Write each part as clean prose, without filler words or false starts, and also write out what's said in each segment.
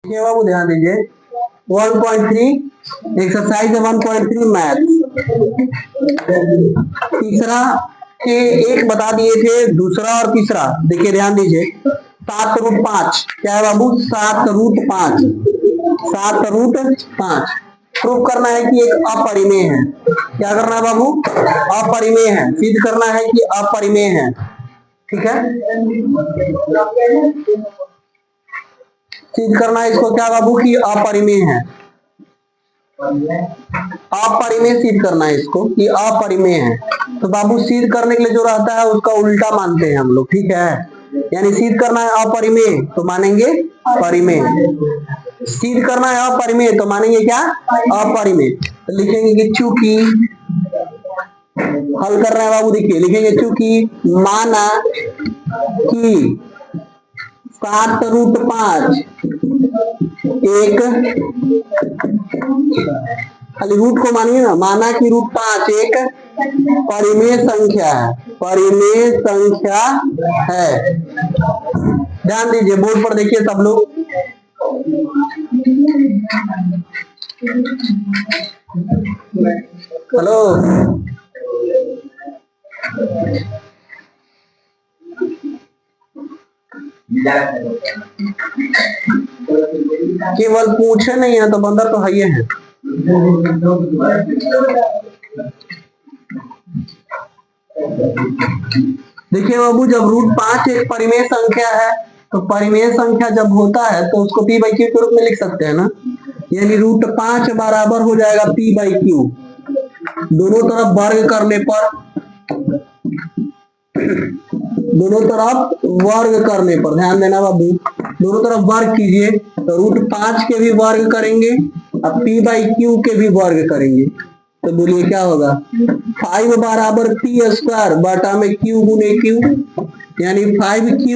देखिए बाबू ध्यान दीजिए 1.3 एक्सरसाइज 1.3 मैथ। तीसरा के एक बता दिए थे, दूसरा और तीसरा देखिए ध्यान दीजिए 7√5 क्या है बाबू 7√5 7√5 प्रूव करना है कि एक अपरिमेय है। क्या करना है बाबू अपरिमेय है, सिद्ध करना है कि अपरिमेय है। ठीक है सिद्ध करना है इसको क्या बाबू कि अपरिमेय है, अपरिमेय सिद्ध करना है इसको कि अपरिमेय है। तो बाबू सिद्ध करने के लिए जो रहता है उसका उल्टा मानते हैं हम लोग। ठीक है यानी सिद्ध करना है अपरिमेय तो मानेंगे परिमेय, सिद्ध करना है अपरिमेय तो मानेंगे क्या अपरिमेय। तो लिखेंगे कि चूंकि हल कर रहे हैं बाबू, देखिए लिखेंगे चूंकि माना कि 7√5 एक खाली रूट को मानिए ना, माना कि √5 एक परिमेय संख्या है, परिमेय संख्या है। ध्यान दीजिए बोर्ड पर देखिए सब लोग। हेलो केवल पूछे नहीं है तो बंदर तो है ही है। देखिए बाबू जब √5 एक परिमेय संख्या है तो परिमेय संख्या जब होता है तो उसको p/q के रूप में लिख सकते हैं ना, यानी √5 बराबर हो जाएगा p/q। दोनों तरफ वर्ग करने पर, दोनों तरफ वर्ग करने पर ध्यान देना बाबू, दोनों तरफ वर्ग कीजिए तो √5 के भी वर्ग करेंगे और p/q के भी वर्ग करेंगे तो बोलिए क्या होगा 5 बराबर p² बटा में q गुने q, यानी 5q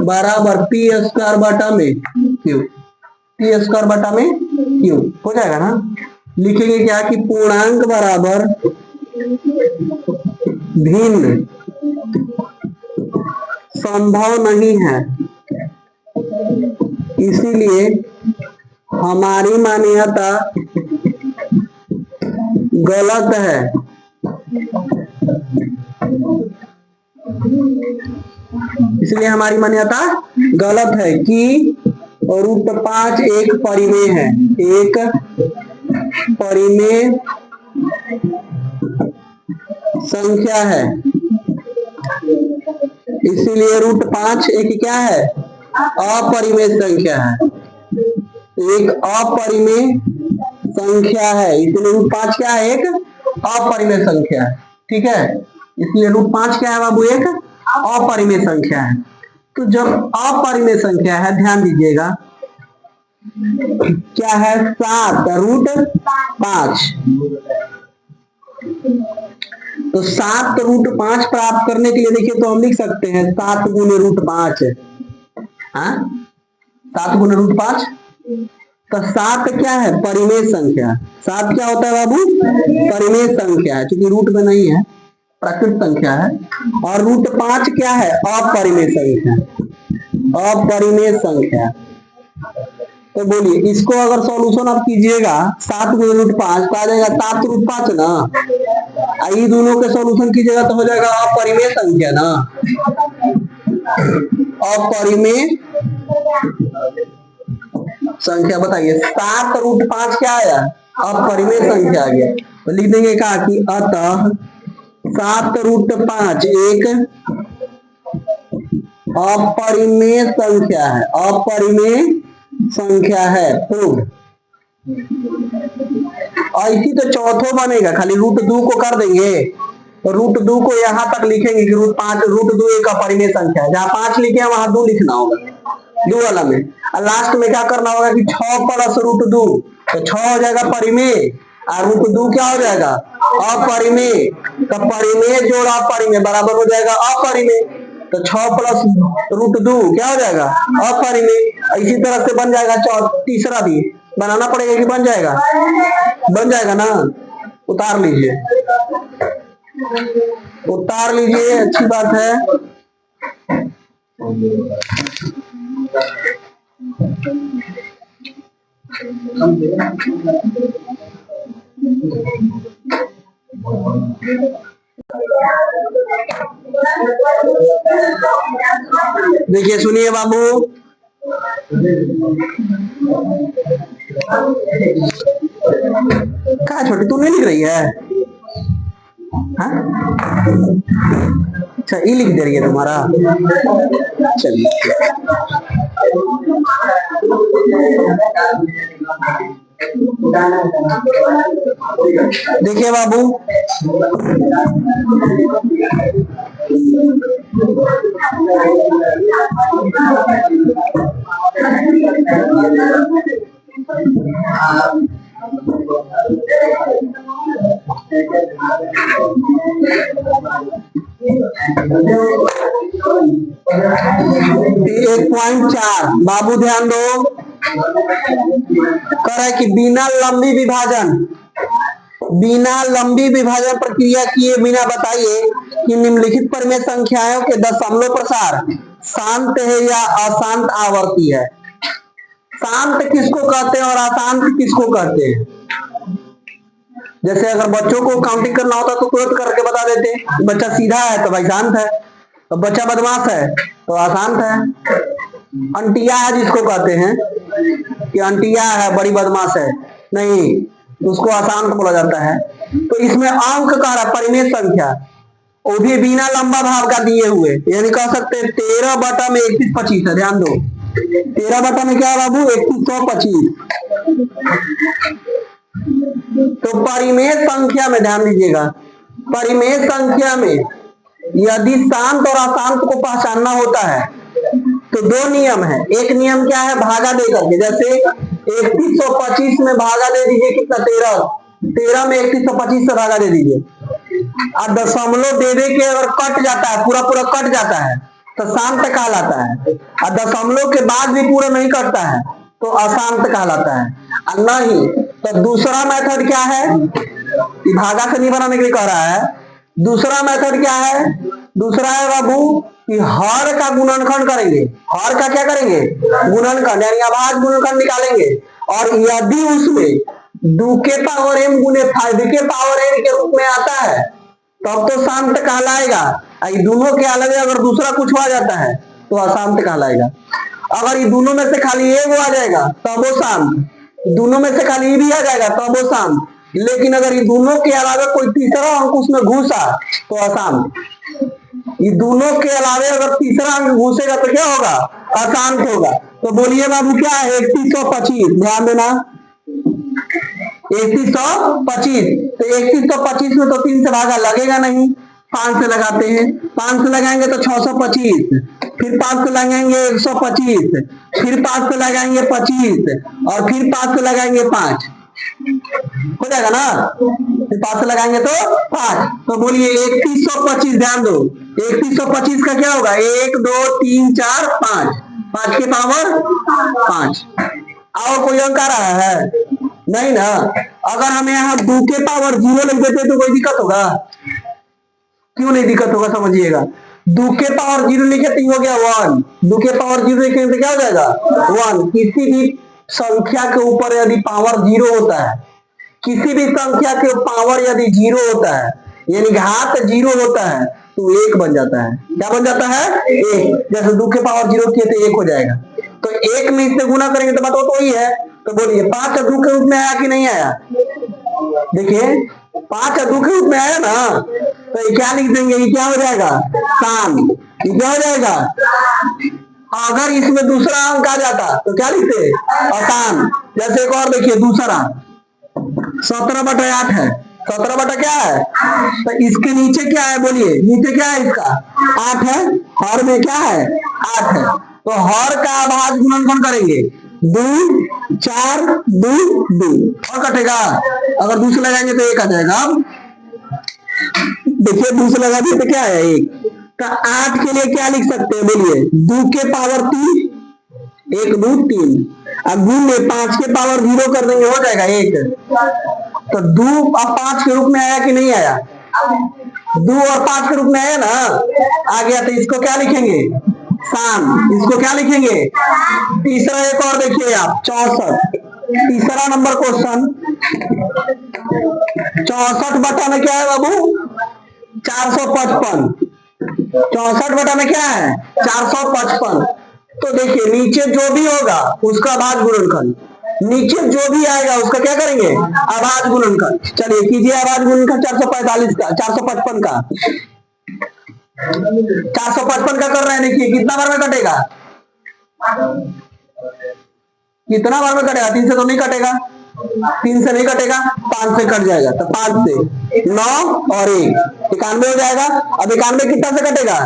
बराबर p² बटा में q, p² बटा में q हो जाएगा ना। लिखेंगे क्या कि पूर्णांक बराबर भिन्न संभव नहीं है, इसीलिए हमारी मान्यता गलत है। इसलिए हमारी मान्यता गलत है कि √5 एक परिमेय है, एक परिमेय संख्या है। इसीलिए √5 एक क्या है अपरिमेय संख्या है, एक अपरिमेय संख्या है। इसलिए √5 क्या है एक अपरिमेय संख्या है। ठीक है इसलिए √5 क्या है बाबू एक अपरिमेय संख्या है। तो जब अपरिमेय संख्या है ध्यान दीजिएगा क्या है 7√5, तो 7√5 प्राप्त करने के लिए देखिए तो हम लिख सकते हैं 7 गुने √5, 7 गुने √5। तो 7 क्या है परिमेय संख्या, 7 क्या होता है बाबू परिमेय संख्या है, क्योंकि रूट में नहीं है प्राकृत संख्या है। और √5 क्या है अपरिमेय संख्या, अपरिमेय संख्या। तो बोलिए इसको अगर सॉल्यूशन आप कीजिएगा 7 गुने √5 तो आ जाएगा 7√5 ना, ये दोनों के सॉल्यूशन कीजिएगा तो हो जाएगा अपरिमेय संख्या ना, अपरिमेय संख्या। बताइए 7√5 क्या आया अपरिमेय संख्या आ गया। तो लिख देंगे कहा कि अतः 7√5 एक अपरिमेय संख्या है, अपरिमेय संख्या है प्रूव। और इसी तो चौथो बनेगा, खाली √2 को कर देंगे तो √2 को यहां तक लिखेंगे कि √2 एक अपरिमेय संख्या है। जहां 5 लिखे हैं वहां 2 लिखना होगा 2 वाला में, और लास्ट में क्या करना होगा कि 6 प्लस √2 तो 6 हो जाएगा परिमेय और √2 क्या हो जाएगा अपरिमेय। तो परिमेय जोड़ अपरिमेय बराबर हो जाएगा अपरिमेय, तो 6 प्लस √2 क्या हो जाएगा अपरिमेय। इसी तरह से बन जाएगा तीसरा भी बनाना पड़ेगा कि बन जाएगा, बन जाएगा ना। उतार लीजिए, उतार लीजिए अच्छी बात है। देखिए सुनिए बाबू, क्या छोटी तू नहीं लिख रही है? हाँ? अच्छा ई लिख दे रही है तुम्हारा। चलिए देखिए बाबू, एक पॉइंट 4 बाबू ध्यान दो, कह रहा है कि बिना लंबी विभाजन प्रक्रिया किए बिना बताइए कि निम्नलिखित परिमेय संख्याओं के दशमलव प्रसार शांत है या अशांत आवर्ती है। शांत किसको कहते हैं और अशांत किसको कहते हैं? जैसे अगर बच्चों को काउंटिंग करना होता तो तुरंत करके बता देते, बच्चा सीधा है तो भाई शांत है, तो बच्चा बदमाश है तो अशांत है। अंटिया है जिसको कहते हैं कि अंटिया है, बड़ी बदमाश है, नहीं, उसको अशांत बोला जाता है। तो इसमें अंक कह रहा परिमेय संख्या, वो भी बिना लंबा भाव का दिए हुए, यानी कह सकते हैं 13 बटा में 3125 है। ध्यान दो, 13 बटा में क्या है बाबू? 3125। तो परिमेय संख्या में ध्यान दीजिएगा, परिमेय संख्या में यदि शांत और अशांत को पहचानना होता है तो दो नियम है। एक नियम क्या है? भागा दे करके, जैसे 3125 में भागा दे दीजिए कितना? 13 में 3125 से भागा दे दीजिए, और दशमलव दे के अगर कट जाता है, पूरा पूरा कट जाता है तो शांत कहलाता है, और दशमलव के बाद भी पूरा नहीं कटता है तो अशांत कहलाता है। और नहीं तो दूसरा मेथड क्या है? भागा से नहीं बनाने के लिए कह रहा है। दूसरा मेथड क्या है? दूसरा है बाबू कि हर का गुणनखंड करेंगे। हर का क्या करेंगे? गुणनखंड, यानी अभाज्य गुणनखंड निकालेंगे, और यदि उसमें 2 के पावर m गुने 5 के पावर n के रूप में आता है तब तो शांत कहलाएगा। दोनों के अलग अगर दूसरा कुछ आ जाता है तो अशांत कहलाएगा। अगर ये दोनों में से खाली एक आ जाएगा तब वो शांत, दोनों में से खाली भी आ जाएगा तब वो शांत, लेकिन अगर ये दोनों के अलावा कोई तीसरा अंक उसमें घुसा तो अशांत। ये दोनों के अलावा अगर तीसरा अंक घुसेगा तो क्या होगा? अशांत होगा। तो बोलिए बाबू क्या है? 3125। ध्यान देना, 3125। तो 3125 में तो 3 से भागा लगेगा नहीं, 5 से लगाते हैं। 5 से लगाएंगे तो 625, फिर 5 से लगाएंगे 125, फिर 5 से लगाएंगे 25, और फिर 5 से लगाएंगे 5, हो जाएगा ना? फिर 5 से लगाएंगे तो 5। तो बोलिए 3125। ध्यान दो, 3125 का क्या होगा? 1 2 3 4 5, 5 के पावर 5। और कोई अंक आ रहा है? नहीं ना। अगर हमें यहाँ 2 के पावर 0 लिख देते तो कोई दिक्कत होगा? क्यों नहीं दिक्कत होगा? समझिएगा, 2 के पावर 0 लिखे तो हो गया 1, 2 के पावर 0 लिखे तो क्या हो जाएगा? 1। किसी भी संख्या के ऊपर यदि पावर 0 होता है, किसी भी संख्या के पावर यदि 0 होता है, यानी घात 0 होता है तो 1 बन जाता है। क्या बन जाता है? 1। जैसे 2 के पावर 0 किए तो 1 हो जाएगा, तो 1 में इससे गुना करेंगे तो बात तो ही है। तो बोलिए 5 और 2 के रूप में आया कि नहीं आया? देखिए 5 और 2 के रूप में आया ना, तो ये क्या लिख देंगे? ये क्या हो जाएगा? शांत। ये क्या हो जाएगा? अगर इसमें दूसरा अंक आ जाता तो क्या लिखते? अशांत। जैसे एक और देखिए, दूसरा 17/8 है। 17 बटा क्या है? तो इसके नीचे क्या है? बोलिए नीचे क्या है? इसका 8 है, हर में क्या है? 8 है। तो हर का अभाज्य गुणनखंड करेंगे, 2 4 2 2, और कटेगा। अगर 2 से लगाएंगे तो 1 आ जाएगा। देखिए 2 से लगा दिए तो क्या है? 1। तो 8 के लिए क्या लिख सकते हैं? बोलिए 2 के पावर 3, 1 2 3, अब गुण में 5 के पावर 0 कर देंगे, हो जाएगा 1। तो 2 अब 5 के रूप में आया कि नहीं आया? 2 और 5 के रूप में आया ना, आ गया। तो इसको क्या लिखेंगे? शांत। इसको क्या लिखेंगे? तीसरा एक और देखिए आप, 64। तीसरा नंबर क्वेश्चन, 64 बटा में क्या है बाबू? 455। 64 बटा में क्या है? 455। तो देखिए नीचे जो भी होगा उसका अभाज्य गुणनखंड, नीचे जो भी आएगा उसका क्या करेंगे? अभाज्य गुणनखंड। चलिए कीजिए अभाज्य गुणनखंड 445 का, 455 का। 455 का कर रहे हैं, देखिए कितना बार में कटेगा? कितना बार में कटेगा? 3 से तो नहीं कटेगा, 3 से नहीं कटेगा, 5 से कट जाएगा। तो 5 से 9 और 1 91 हो जाएगा। अब 91 कितना से कटेगा?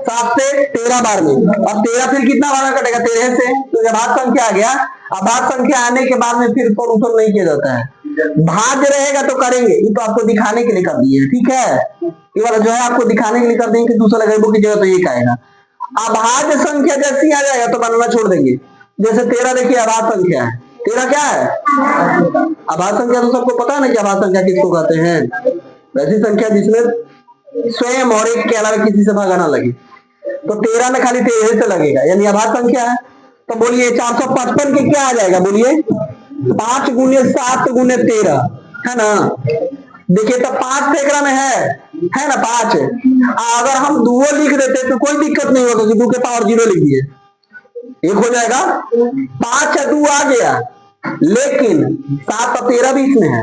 7 से 13 बार में। अब 13 फिर कितना बार में कटेगा? 13 से। तो जब भाज्य संख्या आ गया, अब भाज्य संख्या आने के बाद में फिर सोल्यूशन नहीं किया जाता है, भाज्य रहेगा तो करेंगे। ये तो आपको दिखाने के लिए कर दिए, ठीक है, ये वाला जो है आपको दिखाने के लिए कर देंगे कि दूसरा गरीबों की जगह तो ये आएगा। अभाज्य संख्या जैसी आ जाएगा तो बनाना छोड़ देंगे। जैसे 13 देखिए अभाज्य संख्या है, 13 क्या है? अभाज्य संख्या तो सबको पता है ना कि अभाज्य संख्या किसको कहते हैं? वैसी संख्या जिसमें स्वयं और एक के अलावा किसी से भागा ना लगे। तो 13 में खाली 13 से लगेगा, यानी अभाज्य संख्या है। तो बोलिए 455 के क्या आ जाएगा? बोलिए 5 गुने 7 गुने 13, है ना? देखिए तो 5 सैकड़ा में है ना 5। अगर हम दुओ लिख देते तो कोई दिक्कत नहीं होता, 2 के पावर 0 लिख दिए, 1 हो जाएगा। 5 है 2 आ गया, लेकिन 7 और 13 भी इसमें है,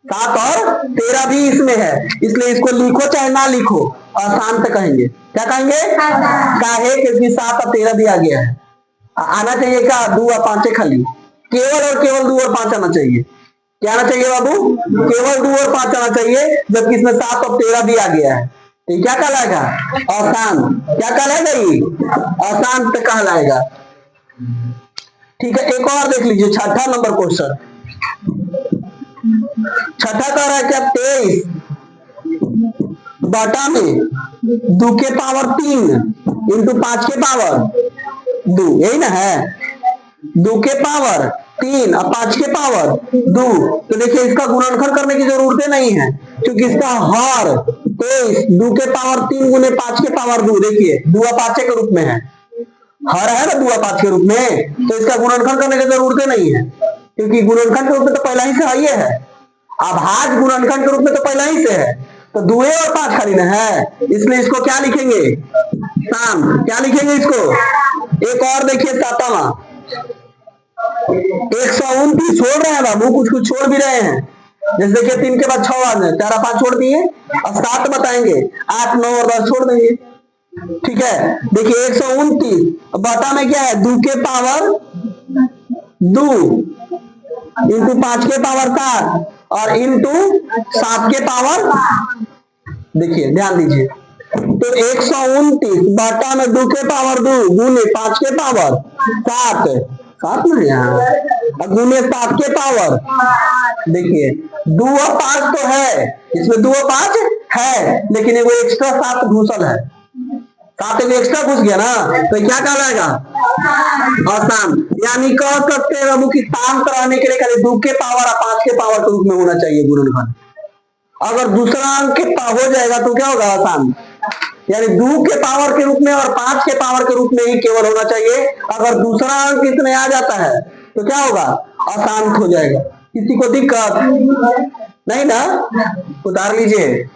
7 और 13 भी इसमें है, इसलिए इसको लिखो चाहे ना लिखो अशांत कहेंगे। क्या कहेंगे? काहे? क्योंकि 7 और 13 भी आ गया है। आना चाहिए क्या? 2 और 5 खाली, केवल और केवल 2 और 5 आना चाहिए। क्या आना चाहिए बाबू? केवल 2 और 5 आना चाहिए, जबकि इसमें 7 और 13 भी आ गया है। तो क्या कहलाएगा? अशांत। क्या कहलाएगा? ये अशांत कहलाएगा। ठीक है, एक और देख लीजिए, छठा नंबर क्वेश्चन। छठा कह रहा है क्या? 23 बटा में 2 के पावर 3 इंटू 5 के पावर 2, यही ना है? 2 के पावर 3 और 5 के पावर 2। तो देखिए इसका गुणनखंड करने की जरूरत नहीं है, क्योंकि इसका हर 23 2 के पावर 3 गुने 5 के पावर 2, देखिए 2 और 5 के रूप में है, हर है ना 2 और 5 के रूप में, तो इसका गुणनखंड करने की जरूरत नहीं है, क्योंकि गुणनखंड के रूप में तो पहला ही से है, है अभाज्य गुणनखंड के रूप में तो पहला ही से है। तो 2 और 5 खाली ना है, इसलिए इसको क्या लिखेंगे? शाम। क्या लिखेंगे इसको? एक और देखिए 7वां, 129 छोड़ रहे हैं बाबू, कुछ कुछ छोड़ भी रहे हैं। जैसे देखिए 3 के बाद 6 आ गए, 4 5 छोड़ दिए और 7 बताएंगे, 8 9 और 10 छोड़ देंगे। ठीक है, देखिए 129 बटा में क्या है? 2 के पावर 2 इंटू 5 के पावर 7 और इंटू 7 के पावर, देखिए ध्यान दीजिए, तो 129 बटा में 2 के पावर 2 गुने 5 के पावर 7, 7 ना यहाँ, गुने 7 के पावर, देखिए 2 और 5 तो है, इसमें 2 और 5 है, लेकिन वो एक्स्ट्रा 7 घुसल है, 7 में एक्स्ट्रा घुस गया ना, तो क्या कहलाएगा? अशांत। यानी कह सकते हैं बाबू कि शांत रहने के लिए खाली 2 के पावर और 5 के पावर के रूप में होना चाहिए गुणनखंड। अगर दूसरा अंक हो जाएगा तो क्या होगा? अशांत। यानी 2 के पावर के रूप में और 5 के पावर के रूप में ही केवल होना चाहिए। अगर दूसरा अंक इसमें आ जाता है तो क्या होगा? अशांत हो जाएगा। किसी को दिक्कत नहीं ना? उतार लीजिए।